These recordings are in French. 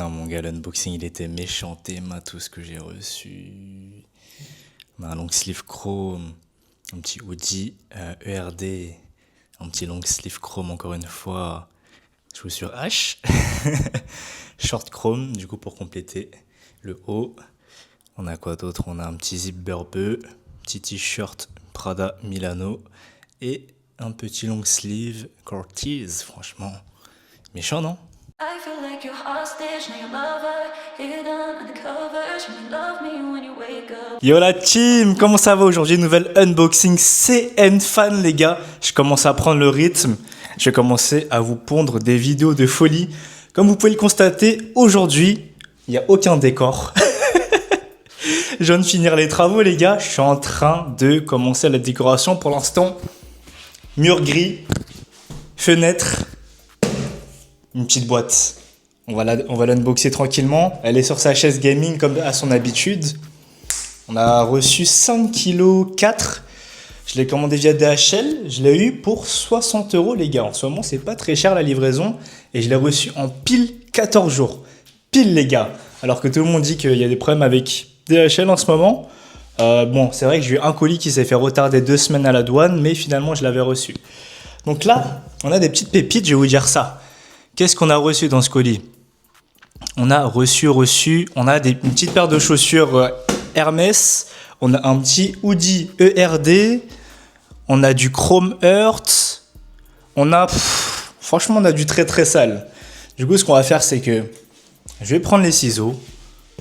Non, mon gars, l'unboxing, il était méchanté, tout ce que j'ai reçu. On a un long sleeve chrome, un petit hoodie ERD, un petit long sleeve chrome encore une fois, chaussures H, short chrome, du coup, pour compléter le haut. On a quoi d'autre? On a un petit zip burbeux, petit t-shirt Prada Milano et un petit long sleeve Cortez, franchement. Méchant, non? I feel like you're hostage, now your lover, hidden under covers, you love me when you wake up. Yo la team, comment ça va aujourd'hui? Nouvelle unboxing CN Fan les gars. Je commence à prendre le rythme. Je vais commencer à vous pondre des vidéos de folie. Comme vous pouvez le constater, aujourd'hui, il n'y a aucun décor. Je viens de finir les travaux les gars. Je suis en train de commencer la décoration pour l'instant. Mur gris, fenêtre, une petite boîte. On va l'unboxer tranquillement. Elle est sur sa chaise gaming comme à son habitude. On a reçu 5 kg 4. Je l'ai commandé via DHL. Je l'ai eu pour 60 € les gars. En ce moment, c'est pas très cher la livraison. Et je l'ai reçu en pile 14 jours. Pile les gars. Alors que tout le monde dit qu'il y a des problèmes avec DHL en ce moment. Bon, c'est vrai que j'ai eu un colis qui s'est fait retarder 2 semaines à la douane. Mais finalement, je l'avais reçu. Donc là, on a des petites pépites. Je vais vous dire ça. Qu'est-ce qu'on a reçu dans ce colis? On a reçu, on a une petite paire de chaussures Hermès, on a un petit hoodie ERD, on a du Chrome Heart, franchement on a du très très sale. Du coup ce qu'on va faire c'est que je vais prendre les ciseaux,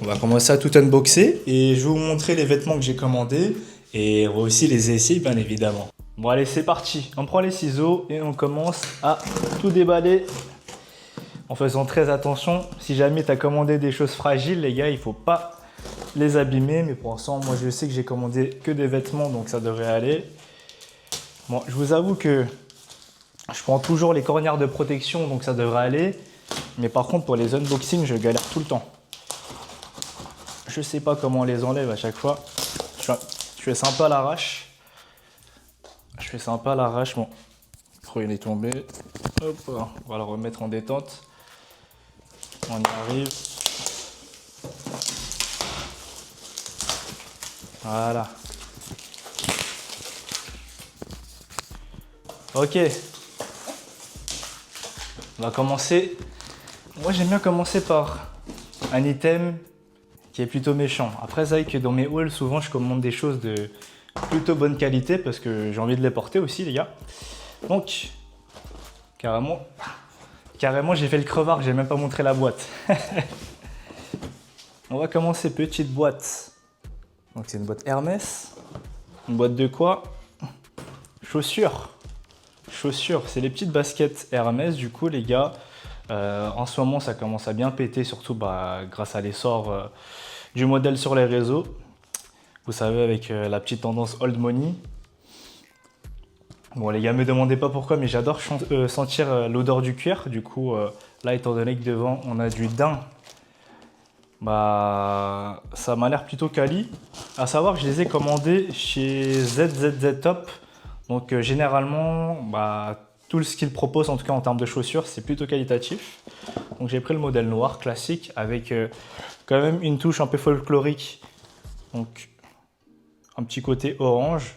on va commencer à tout unboxer et je vais vous montrer les vêtements que j'ai commandés et on va aussi les essayer bien évidemment. Bon allez c'est parti, on prend les ciseaux et on commence à tout déballer. En faisant très attention, si jamais tu as commandé des choses fragiles, les gars, il ne faut pas les abîmer. Mais pour l'instant, moi je sais que j'ai commandé que des vêtements, donc ça devrait aller. Bon, je vous avoue que je prends toujours les cornières de protection, donc ça devrait aller. Mais par contre, pour les unboxings, je galère tout le temps. Je ne sais pas comment on les enlève à chaque fois. Je fais sympa à l'arrache. Bon, le micro il est tombé. Hop, on va le remettre en détente. On y arrive. Voilà. Ok. On va commencer. Moi j'aime bien commencer par un item qui est plutôt méchant. Après c'est vrai que dans mes hauls souvent je commande des choses de plutôt bonne qualité parce que j'ai envie de les porter aussi les gars. Donc carrément j'ai fait le crevard, j'ai même pas montré la boîte. On va commencer, petite boîte. Donc c'est une boîte Hermès. Une boîte de quoi? Chaussures. Chaussures, c'est les petites baskets Hermès du coup les gars. En ce moment ça commence à bien péter, surtout grâce à l'essor du modèle sur les réseaux. Vous savez avec la petite tendance old money. Bon les gars, me demandez pas pourquoi, mais j'adore sentir l'odeur du cuir. Du coup, là, étant donné que devant, on a du daim, ça m'a l'air plutôt quali. À savoir que je les ai commandés chez ZZZ Top. Donc généralement, tout ce qu'ils proposent, en tout cas en termes de chaussures, c'est plutôt qualitatif. Donc j'ai pris le modèle noir classique avec quand même une touche un peu folklorique. Donc un petit côté orange.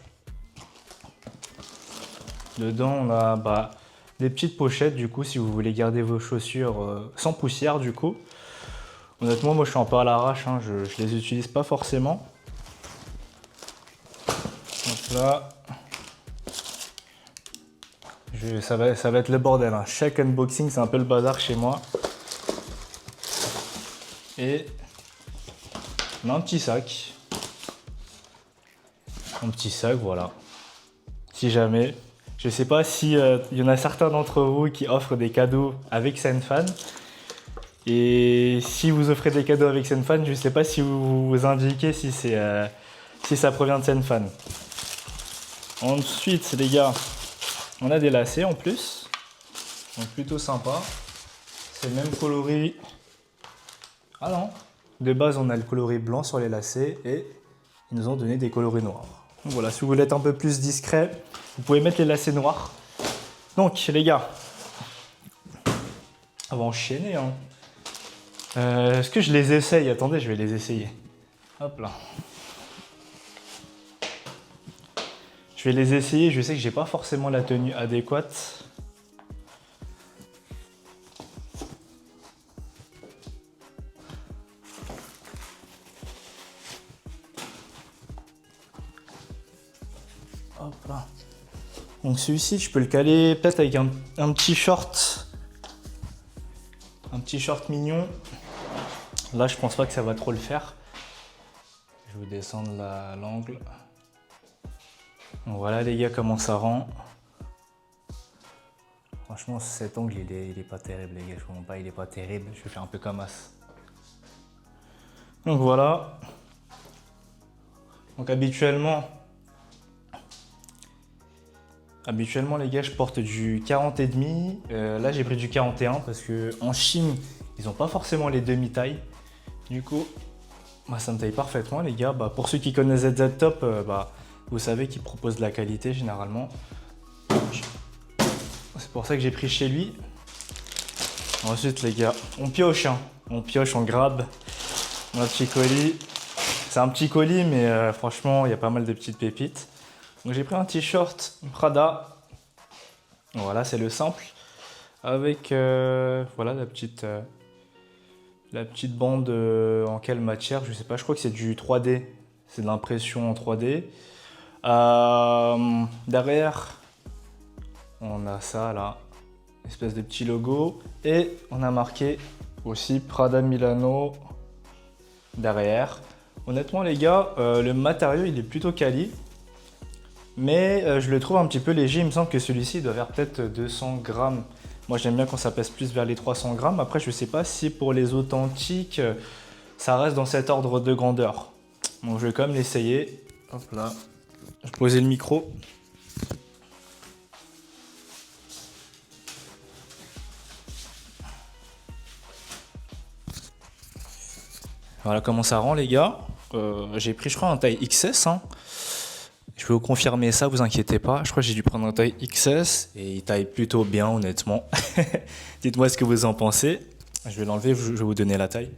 Dedans, on a des petites pochettes, du coup, si vous voulez garder vos chaussures sans poussière, du coup. Honnêtement, moi, je suis un peu à l'arrache, hein, je les utilise pas forcément. Donc là, ça va être le bordel. Hein. Chaque unboxing, c'est un peu le bazar chez moi. Et on a un petit sac. Un petit sac, voilà. Si jamais... Je ne sais pas si y en a certains d'entre vous qui offrent des cadeaux avec CN Fan. Et si vous offrez des cadeaux avec CN Fan, je ne sais pas si vous indiquez si ça provient de CN Fan. Ensuite, les gars, on a des lacets en plus. Donc plutôt sympa. C'est le même coloris. Ah non. De base, on a le coloris blanc sur les lacets et ils nous ont donné des coloris noirs. Donc voilà, si vous voulez être un peu plus discret, vous pouvez mettre les lacets noirs. Donc les gars, on va enchaîner. Hein. Est-ce que je les essaye? Attendez, je vais les essayer. Hop là. Je vais les essayer, je sais que j'ai pas forcément la tenue adéquate. Hop là. Donc celui-ci, je peux le caler peut-être avec un petit short. Un petit short mignon. Là, je pense pas que ça va trop le faire. Je vais vous descendre l'angle. Voilà les gars, comment ça rend. Franchement, cet angle, il est pas terrible les gars. Je vous montre pas, il est pas terrible. Je vais faire un peu comme as. Donc voilà. Donc habituellement les gars, je porte du 40,5. Là, j'ai pris du 41 parce que en Chine, ils ont pas forcément les demi-tailles. Du coup, bah, ça me taille parfaitement les gars. Bah, pour ceux qui connaissent ZZ Top, vous savez qu'ils proposent de la qualité généralement. C'est pour ça que j'ai pris chez lui. Ensuite les gars, on pioche, hein. On pioche, on grabe. Mon petit colis. C'est un petit colis mais franchement il y a pas mal de petites pépites. Donc j'ai pris un t-shirt Prada. Voilà, c'est le simple. Avec voilà la petite bande en quelle matière, je sais pas, je crois que c'est du 3D. C'est de l'impression en 3D. Derrière, on a ça là, espèce de petit logo. Et on a marqué aussi Prada Milano derrière. Honnêtement les gars, le matériau il est plutôt quali. Mais je le trouve un petit peu léger, il me semble que celui-ci doit faire peut-être 200 grammes. Moi j'aime bien quand ça pèse plus vers les 300 grammes. Après je sais pas si pour les authentiques, ça reste dans cet ordre de grandeur. Donc je vais quand même l'essayer. Hop là. Je vais poser le micro. Voilà comment ça rend les gars. J'ai pris je crois un taille XS. Hein. Je vais vous confirmer ça, vous inquiétez pas. Je crois que j'ai dû prendre un taille XS et il taille plutôt bien honnêtement. Dites-moi ce que vous en pensez. Je vais l'enlever, je vais vous donner la taille.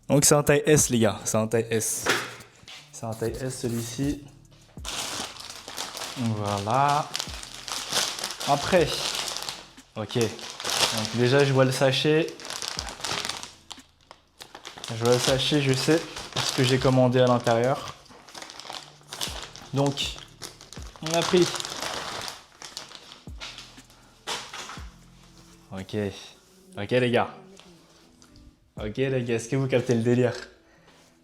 Donc c'est un taille S les gars, c'est un taille S. C'est un taille S celui-ci. Voilà. Après, ok. Donc déjà je vois le sachet. Je sais ce que j'ai commandé à l'intérieur. Donc, on a pris. Ok. Ok les gars. Ok les gars, est-ce que vous captez le délire?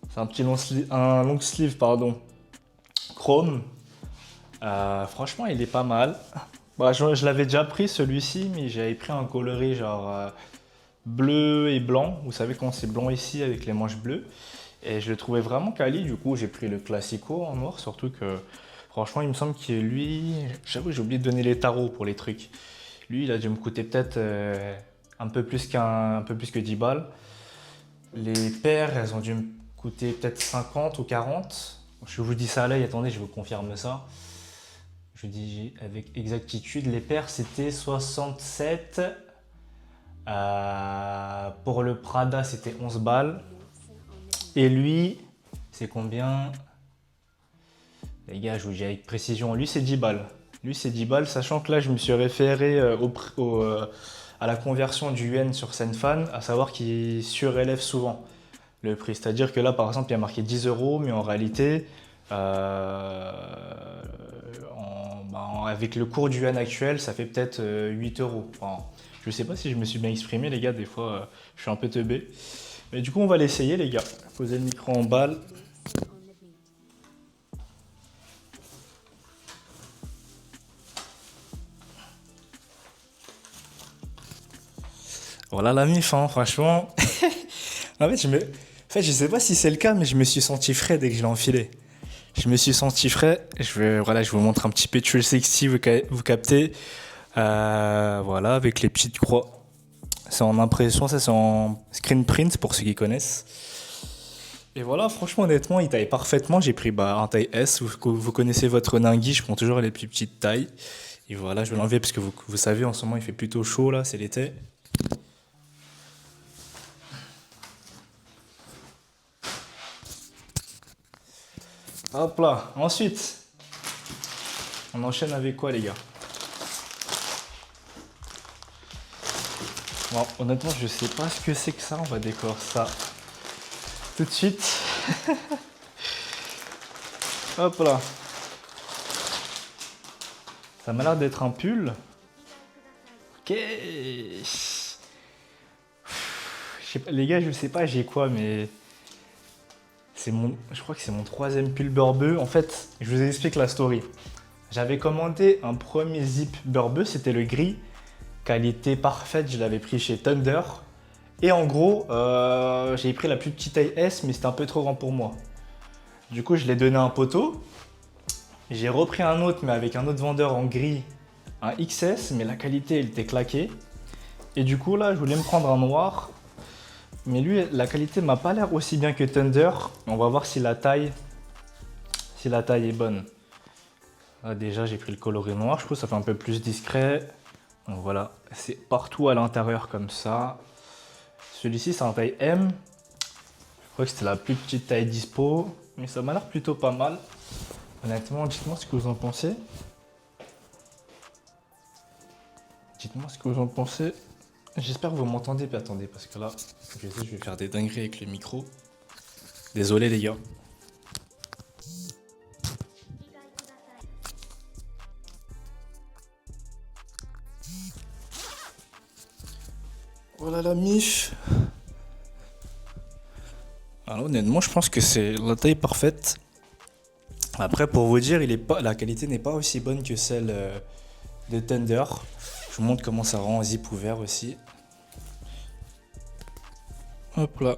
C'est un petit long sleeve, pardon. Chrome. Franchement, il est pas mal. Bah, je l'avais déjà pris celui-ci, mais j'avais pris un coloris genre bleu et blanc. Vous savez quand c'est blanc ici avec les manches bleues. Et je le trouvais vraiment quali, du coup j'ai pris le classico en noir, surtout que franchement il me semble que lui, j'avoue j'ai oublié de donner les tarots pour les trucs. Lui il a dû me coûter peut-être un peu plus que 10 balles. Les paires elles ont dû me coûter peut-être 50 ou 40. Je vous dis ça à l'œil, attendez je vous confirme ça. Je dis avec exactitude, les paires c'était 67. Pour le Prada c'était 11 balles. Et lui, c'est combien? Les gars, je vous dis avec précision, lui c'est 10 balles. Lui c'est 10 balles, sachant que là je me suis référé à la conversion du yuan sur Senfan, à savoir qu'il surélève souvent le prix. C'est-à-dire que là par exemple il y a marqué 10 €, mais en réalité, avec le cours du yuan actuel, ça fait peut-être 8 €. Enfin, je sais pas si je me suis bien exprimé les gars, des fois je suis un peu teubé. Mais du coup, on va l'essayer, les gars. Poser le micro en balle. Voilà la mif, hein, franchement. En fait, je sais pas si c'est le cas, mais je me suis senti frais dès que je l'ai enfilé. Je me suis senti frais. Voilà, je vous montre un petit Petrol 60, vous captez. Voilà, avec les petites croix. C'est en impression, ça c'est en screen print pour ceux qui connaissent. Et voilà, franchement, honnêtement, il taille parfaitement. J'ai pris un taille S. Vous connaissez votre Ningui, je prends toujours les plus petites tailles. Et voilà, je vais l'enlever parce que vous savez, en ce moment, il fait plutôt chaud là, c'est l'été. Hop là, ensuite, on enchaîne avec quoi, les gars? Bon, honnêtement, je sais pas ce que c'est que ça. On va décorer ça tout de suite. Hop là. Ça m'a l'air d'être un pull. Ok. Je sais pas, les gars, je sais pas j'ai quoi, mais je crois que c'est mon troisième pull Burbeux. En fait, je vous explique la story. J'avais commandé un premier zip Burbeux, c'était le gris. Qualité parfaite, je l'avais pris chez Thunder. Et en gros, j'ai pris la plus petite taille S, mais c'était un peu trop grand pour moi. Du coup, je l'ai donné à un poteau. J'ai repris un autre, mais avec un autre vendeur en gris, un XS, mais la qualité, elle était claquée. Et du coup, là, je voulais me prendre un noir. Mais lui, la qualité m'a pas l'air aussi bien que Thunder. On va voir si la taille est bonne. Là, déjà, j'ai pris le coloris noir. Je trouve que ça fait un peu plus discret. Donc voilà, c'est partout à l'intérieur comme ça. Celui-ci, c'est un taille M. Je crois que c'était la plus petite taille dispo. Mais ça m'a l'air plutôt pas mal. Honnêtement, dites-moi ce que vous en pensez. Dites-moi ce que vous en pensez. J'espère que vous m'entendez. Puis attendez, parce que là, je sais, je vais faire des dingueries avec le micro. Désolé les gars. Voilà la mif. Alors honnêtement, je pense que c'est la taille parfaite. Après, pour vous dire, la qualité n'est pas aussi bonne que celle de Thunder. Je vous montre comment ça rend en zip ouvert aussi. Hop là.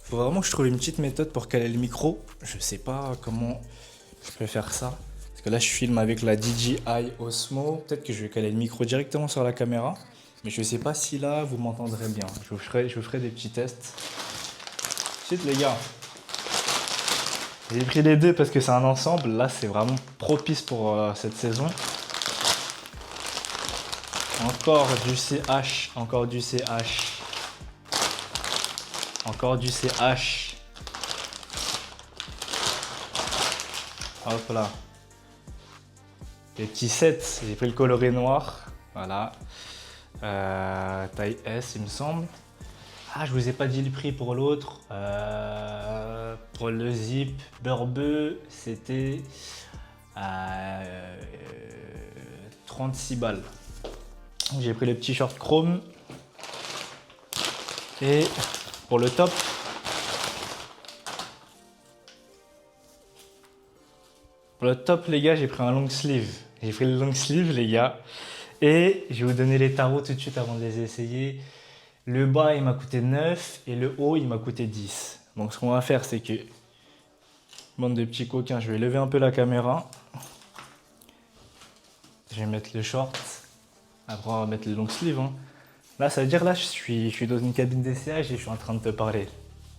Faut vraiment que je trouve une petite méthode pour caler le micro. Je sais pas comment je peux faire ça. Parce que là, je filme avec la DJI Osmo. Peut-être que je vais caler le micro directement sur la caméra. Mais je sais pas si là, vous m'entendrez bien. Je vous ferai des petits tests. Ensuite, les gars. J'ai pris les deux parce que c'est un ensemble. Là, c'est vraiment propice pour cette saison. Encore du CH, encore du CH. Encore du CH. Hop là. Les petits sets, j'ai pris le coloris noir. Voilà. Taille S, il me semble. Ah, je vous ai pas dit le prix pour l'autre. Pour le zip Burbeux, c'était 36 balles. J'ai pris le petit short chrome. Et pour le top, les gars, j'ai pris un long sleeve. J'ai pris le long sleeve, les gars. Et je vais vous donner les tarots tout de suite avant de les essayer. Le bas, il m'a coûté 9 et le haut, il m'a coûté 10. Donc, ce qu'on va faire, c'est que, bande de petits coquins, je vais lever un peu la caméra. Je vais mettre le short. Après, on va mettre le long sleeve. Hein. Là, ça veut dire, là, je suis dans une cabine d'essayage et je suis en train de te parler.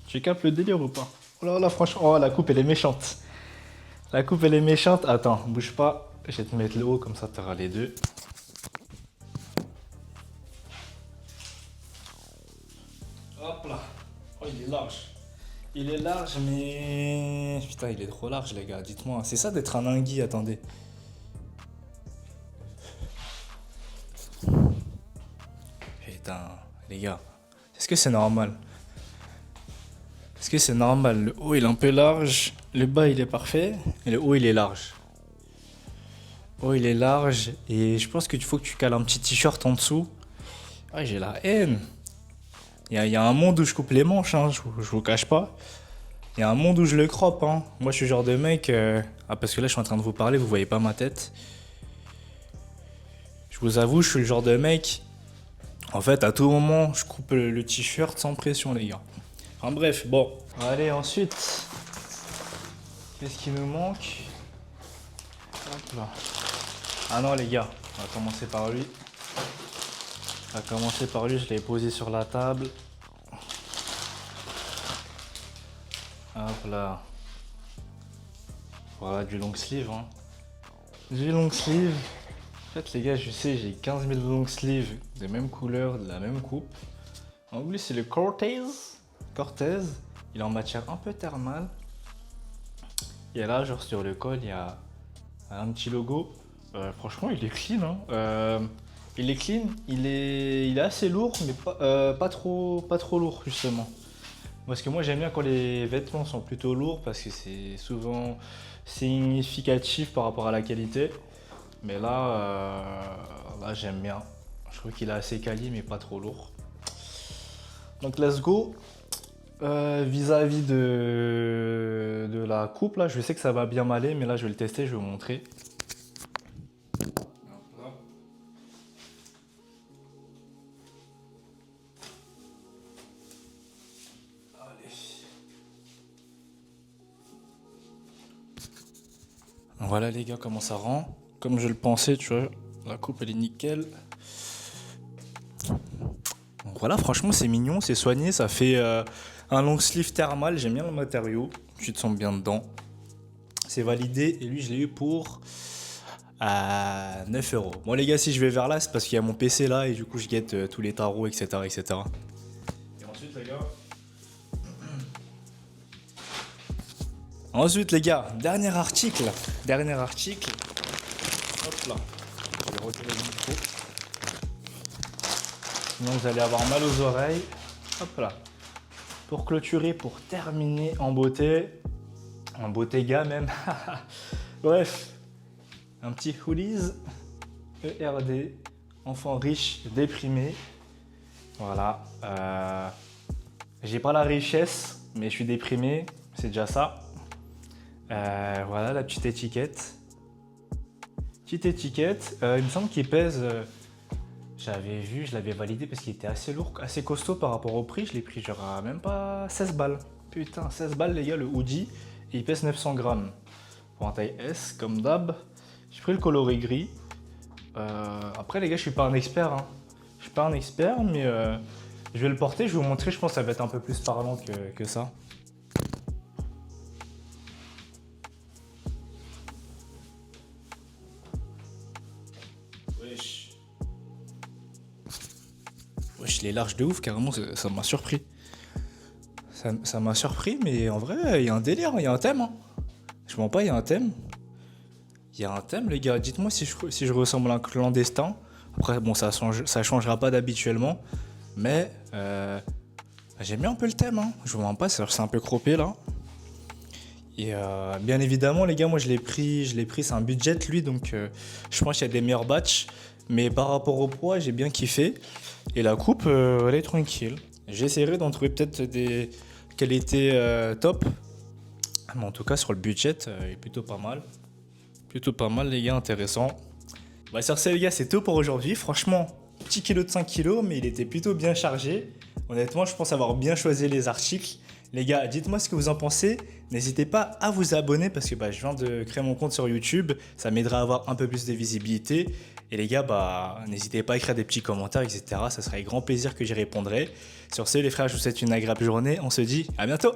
Tu captes le délire ou pas? Oh là là, franchement, oh, la coupe, elle est méchante. La coupe, elle est méchante. Attends, bouge pas. Je vais te mettre le haut, comme ça, tu auras les deux. Hop là. Oh, il est large. Il est large, mais... Putain, il est trop large, les gars. Dites-moi, c'est ça d'être un Ningui? Attendez. Putain, les gars. Est-ce que c'est normal? Est-ce que c'est normal? Le haut, il est un peu large. Le bas, il est parfait. Et le haut, il est large. Le haut, il est large. Et je pense qu'il faut que tu cales un petit t-shirt en dessous. Ouais, j'ai la haine. Il y a un monde où je coupe les manches, hein, je vous cache pas. Il y a un monde où je le croppe. Hein. Moi, je suis le genre de mec... Ah, parce que là, je suis en train de vous parler, vous voyez pas ma tête. Je vous avoue, je suis le genre de mec... En fait, à tout moment, je coupe le t-shirt sans pression, les gars. Enfin bref, bon. Allez, ensuite... Qu'est-ce qui nous manque? Hop là. Ah non, les gars, on va commencer par lui. Je l'ai posé sur la table. Hop là. Voilà, du long sleeve. Hein. Du long sleeve. En fait, les gars, je sais, j'ai 15 000 long sleeve des mêmes couleurs, de la même coupe. En plus, c'est le Cortez. Cortez. Il est en matière un peu thermale. Et là, genre sur le col, il y a un petit logo. Franchement, il est clean. Hein. Il est clean. Il est assez lourd, mais pas trop lourd justement. Parce que moi, j'aime bien quand les vêtements sont plutôt lourds parce que c'est souvent significatif par rapport à la qualité. Mais là j'aime bien. Je trouve qu'il est assez quali, mais pas trop lourd. Donc, let's go. Vis-à-vis de la coupe, là, je sais que ça va bien m'aller, mais là, je vais le tester, je vais vous montrer. Allez. Voilà, les gars, comment ça rend. Comme je le pensais, tu vois, la coupe, elle est nickel. Donc voilà, franchement, c'est mignon, c'est soigné, ça fait un long sleeve thermal, j'aime bien le matériau, tu te sens bien dedans. C'est validé et lui, je l'ai eu pour 9 euros. Bon, les gars, si je vais vers là, c'est parce qu'il y a mon PC là et du coup, je guette tous les tarots, etc., etc. Et ensuite, les gars. Ensuite, les gars, dernier article. Hop là, je vais retirer le micro. Sinon vous allez avoir mal aux oreilles. Hop là. Pour clôturer, pour terminer en beauté gars même. Bref, un petit hoodies ERD, enfant riche déprimé. Voilà. J'ai pas la richesse, mais je suis déprimé, c'est déjà ça. Voilà la petite étiquette. Il me semble qu'il pèse. J'avais vu, je l'avais validé parce qu'il était assez lourd, assez costaud par rapport au prix. Je l'ai pris genre à même pas 16 balles. Putain, 16 balles les gars, le hoodie. Et il pèse 900 grammes. Pour un taille S, comme d'hab. J'ai pris le coloris gris. Après les gars, je suis pas un expert. Hein. Je suis pas un expert, mais je vais le porter. Je vais vous montrer, je pense que ça va être un peu plus parlant que ça. Wesh, il est large de ouf, carrément, ça m'a surpris. Ça m'a surpris, mais en vrai, il y a un délire, il y a un thème. Hein. Je mens pas, il y a un thème. Il y a un thème, les gars. Dites-moi si je ressemble à un clandestin. Après, bon, ça changera pas d'habituellement. Mais j'aime bien un peu le thème. Hein. Je vous mens pas, c'est un peu croppé là. Et bien évidemment, les gars, moi je l'ai pris, c'est un budget lui, donc je pense qu'il y a des meilleurs batchs. Mais par rapport au poids, j'ai bien kiffé. Et la coupe, elle est tranquille. J'essaierai d'en trouver peut-être des qualités top. Mais en tout cas, sur le budget, il est plutôt pas mal. Plutôt pas mal, les gars, intéressant. Bah, sur ce, les gars, c'est tout pour aujourd'hui. Franchement, petit kilo de 5 kilos, mais il était plutôt bien chargé. Honnêtement, je pense avoir bien choisi les articles. Les gars, dites-moi ce que vous en pensez. N'hésitez pas à vous abonner parce que je viens de créer mon compte sur YouTube. Ça m'aidera à avoir un peu plus de visibilité. Et les gars, n'hésitez pas à écrire des petits commentaires, etc. Ça sera avec grand plaisir que j'y répondrai. Sur ce, les frères, je vous souhaite une agréable journée. On se dit à bientôt.